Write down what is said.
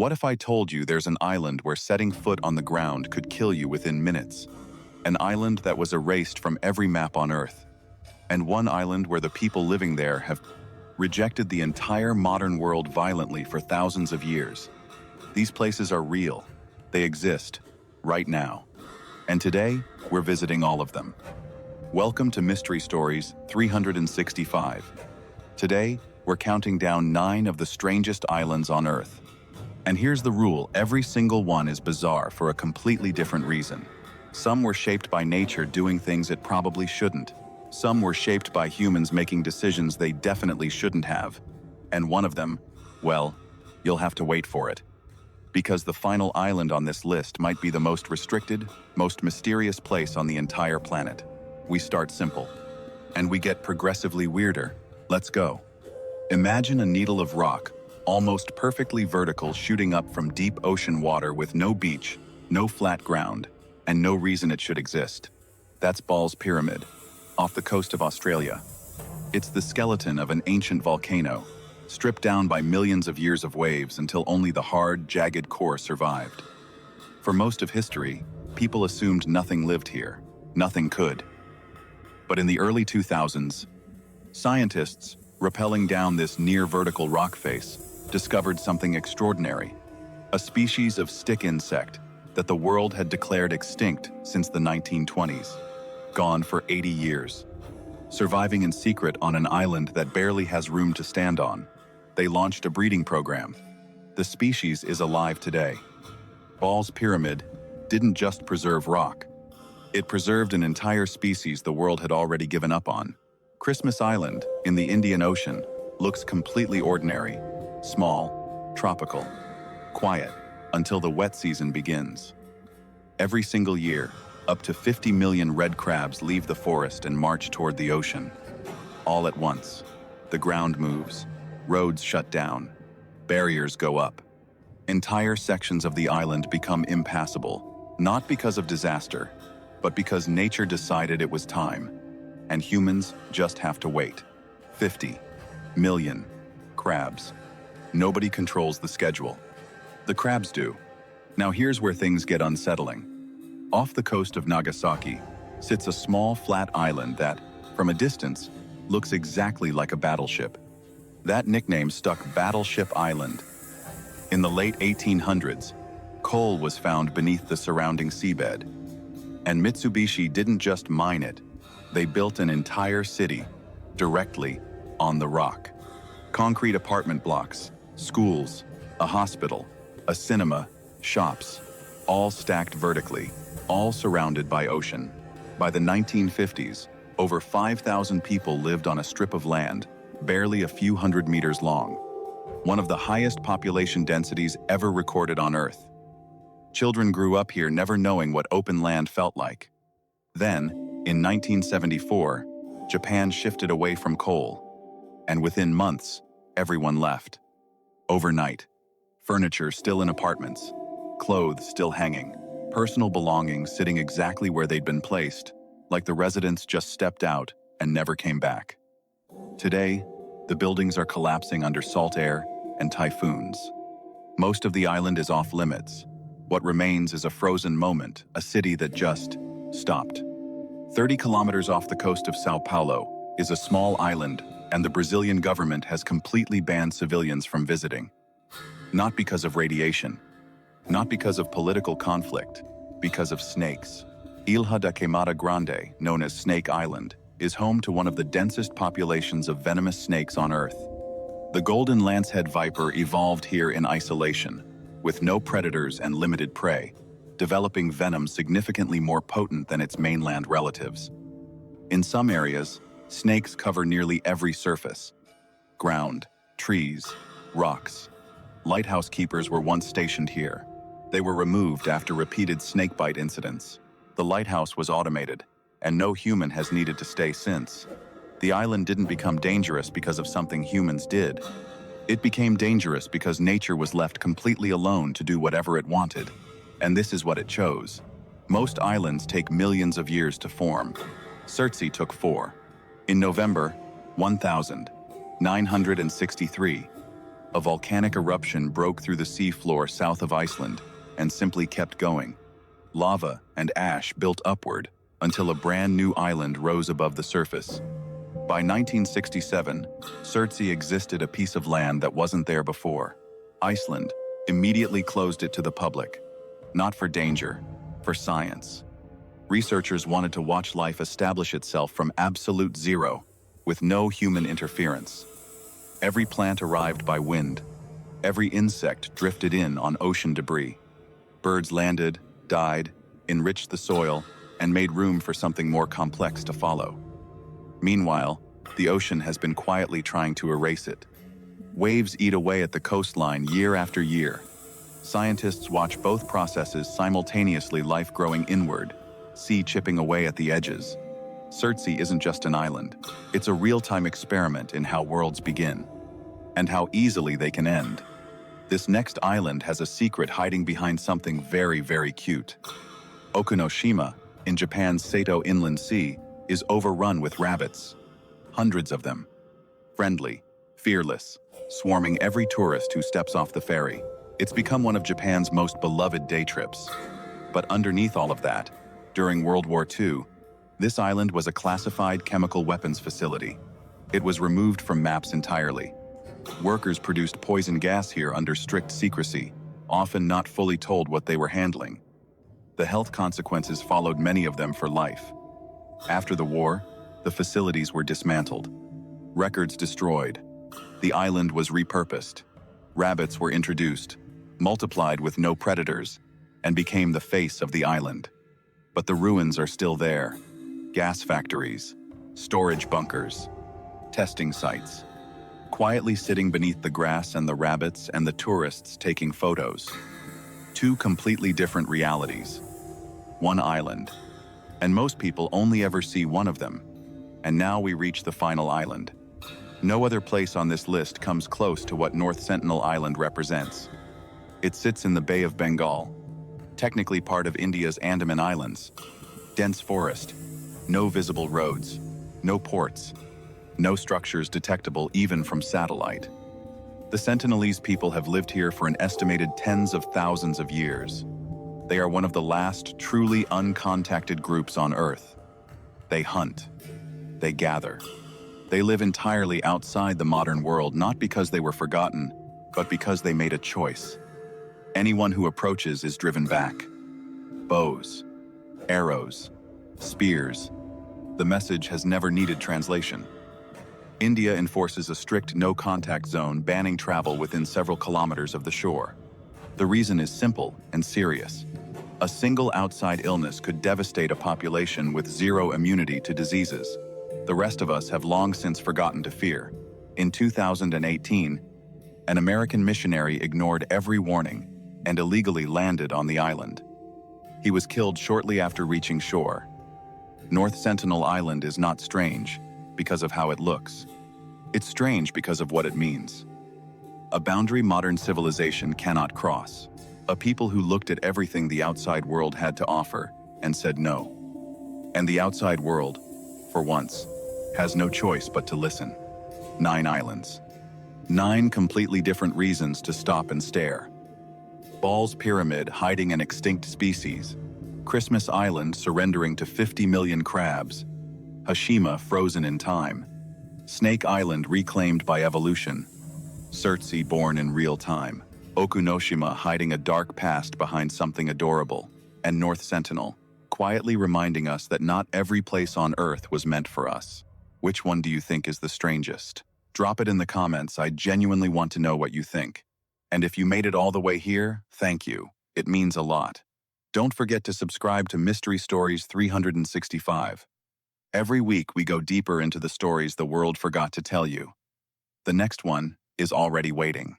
What if I told you there's an island where setting foot on the ground could kill you within minutes? An island that was erased from every map on Earth. And one island where the people living there have rejected the entire modern world violently for thousands of years. These places are real. They exist, right now. And today, we're visiting all of them. Welcome to Mystery Stories 365. Today, we're counting down 9 of the strangest islands on Earth. And here's the rule: every single one is bizarre for a completely different reason. Some were shaped by nature doing things it probably shouldn't. Some were shaped by humans making decisions they definitely shouldn't have. And one of them, well, you'll have to wait for it. Because the final island on this list might be the most restricted, most mysterious place on the entire planet. We start simple, and we get progressively weirder. Let's go. Imagine a needle of rock, almost perfectly vertical, shooting up from deep ocean water with no beach, no flat ground, and no reason it should exist. That's Ball's Pyramid, off the coast of Australia. It's the skeleton of an ancient volcano, stripped down by millions of years of waves until only the hard, jagged core survived. For most of history, people assumed nothing lived here. Nothing could. But in the early 2000s, scientists, rappelling down this near-vertical rock face, discovered something extraordinary: a species of stick insect that the world had declared extinct since the 1920s, gone for 80 years. Surviving in secret on an island that barely has room to stand on, they launched a breeding program. The species is alive today. Ball's Pyramid didn't just preserve rock. It preserved an entire species the world had already given up on. Christmas Island, in the Indian Ocean, looks completely ordinary, small, tropical, quiet, until the wet season begins. Every single year, up to 50 million red crabs leave the forest and march toward the ocean. All at once, the ground moves, roads shut down, barriers go up. Entire sections of the island become impassable, not because of disaster, but because nature decided it was time, and humans just have to wait. 50 million crabs. Nobody controls the schedule. The crabs do. Now here's where things get unsettling. Off the coast of Nagasaki sits a small flat island that, from a distance, looks exactly like a battleship. That nickname stuck: Battleship Island. In the late 1800s, coal was found beneath the surrounding seabed. And Mitsubishi didn't just mine it, they built an entire city directly on the rock. Concrete apartment blocks, schools, a hospital, a cinema, shops, all stacked vertically, all surrounded by ocean. By the 1950s, over 5,000 people lived on a strip of land, barely a few hundred meters long. One of the highest population densities ever recorded on Earth. Children grew up here never knowing what open land felt like. Then, in 1974, Japan shifted away from coal. And within months, everyone left. Overnight, furniture still in apartments, clothes still hanging, personal belongings sitting exactly where they'd been placed, like the residents just stepped out and never came back. Today, the buildings are collapsing under salt air and typhoons. Most of the island is off limits. What remains is a frozen moment, a city that just stopped. 30 kilometers off the coast of Sao Paulo is a small island, and the Brazilian government has completely banned civilians from visiting. Not because of radiation, not because of political conflict, because of snakes. Ilha da Queimada Grande, known as Snake Island, is home to one of the densest populations of venomous snakes on Earth. The golden lancehead viper evolved here in isolation, with no predators and limited prey, developing venom significantly more potent than its mainland relatives. In some areas, snakes cover nearly every surface: ground, trees, rocks. Lighthouse keepers were once stationed here. They were removed after repeated snakebite incidents. The lighthouse was automated, and no human has needed to stay since. The island didn't become dangerous because of something humans did. It became dangerous because nature was left completely alone to do whatever it wanted. And this is what it chose. Most islands take millions of years to form. Surtsey took 4. In November 1963, A volcanic eruption broke through the seafloor south of Iceland and simply kept going. Lava and ash built upward until a brand new island rose above the surface. By 1967, Surtsey existed a piece of land that wasn't there before. Iceland immediately closed it to the public. Not for danger, for science. Researchers wanted to watch life establish itself from absolute zero, with no human interference. Every plant arrived by wind. Every insect drifted in on ocean debris. Birds landed, died, enriched the soil, and made room for something more complex to follow. Meanwhile, the ocean has been quietly trying to erase it. Waves eat away at the coastline year after year. Scientists watch both processes simultaneously, life growing inward, sea chipping away at the edges. Surtsey isn't just an island. It's a real-time experiment in how worlds begin, and how easily they can end. This next island has a secret hiding behind something very, very cute. Okunoshima, in Japan's Sato Inland Sea, is overrun with rabbits. Hundreds of them. Friendly, fearless, swarming every tourist who steps off the ferry. It's become one of Japan's most beloved day trips. But underneath all of that, during World War II, this island was a classified chemical weapons facility. It was removed from maps entirely. Workers produced poison gas here under strict secrecy, often not fully told what they were handling. The health consequences followed many of them for life. After the war, the facilities were dismantled. Records destroyed. The island was repurposed. Rabbits were introduced, multiplied with no predators, and became the face of the island. But the ruins are still there. Gas factories, storage bunkers, testing sites, quietly sitting beneath the grass and the rabbits and the tourists taking photos. Two completely different realities. One island. And most people only ever see one of them. And now we reach the final island. No other place on this list comes close to what North Sentinel Island represents. It sits in the Bay of Bengal, technically part of India's Andaman Islands. Dense forest, no visible roads, no ports, no structures detectable even from satellite. The Sentinelese people have lived here for an estimated tens of thousands of years. They are one of the last truly uncontacted groups on Earth. They hunt. They gather. They live entirely outside the modern world, not because they were forgotten, but because they made a choice. Anyone who approaches is driven back. Bows, arrows, spears. The message has never needed translation. India enforces a strict no-contact zone, banning travel within several kilometers of the shore. The reason is simple and serious. A single outside illness could devastate a population with zero immunity to diseases. The rest of us have long since forgotten to fear. In 2018, an American missionary ignored every warning and illegally landed on the island. He was killed shortly after reaching shore. North Sentinel Island is not strange because of how it looks. It's strange because of what it means. A boundary modern civilization cannot cross. A people who looked at everything the outside world had to offer and said no. And the outside world, for once, has no choice but to listen. 9 islands. 9 completely different reasons to stop and stare. Ball's Pyramid hiding an extinct species. Christmas Island surrendering to 50 million crabs. Hashima frozen in time. Snake Island reclaimed by evolution. Surtsey born in real time. Okunoshima hiding a dark past behind something adorable. And North Sentinel, quietly reminding us that not every place on Earth was meant for us. Which one do you think is the strangest? Drop it in the comments. I genuinely want to know what you think. And if you made it all the way here, thank you. It means a lot. Don't forget to subscribe to Mystery Stories 365. Every week we go deeper into the stories the world forgot to tell you. The next one is already waiting.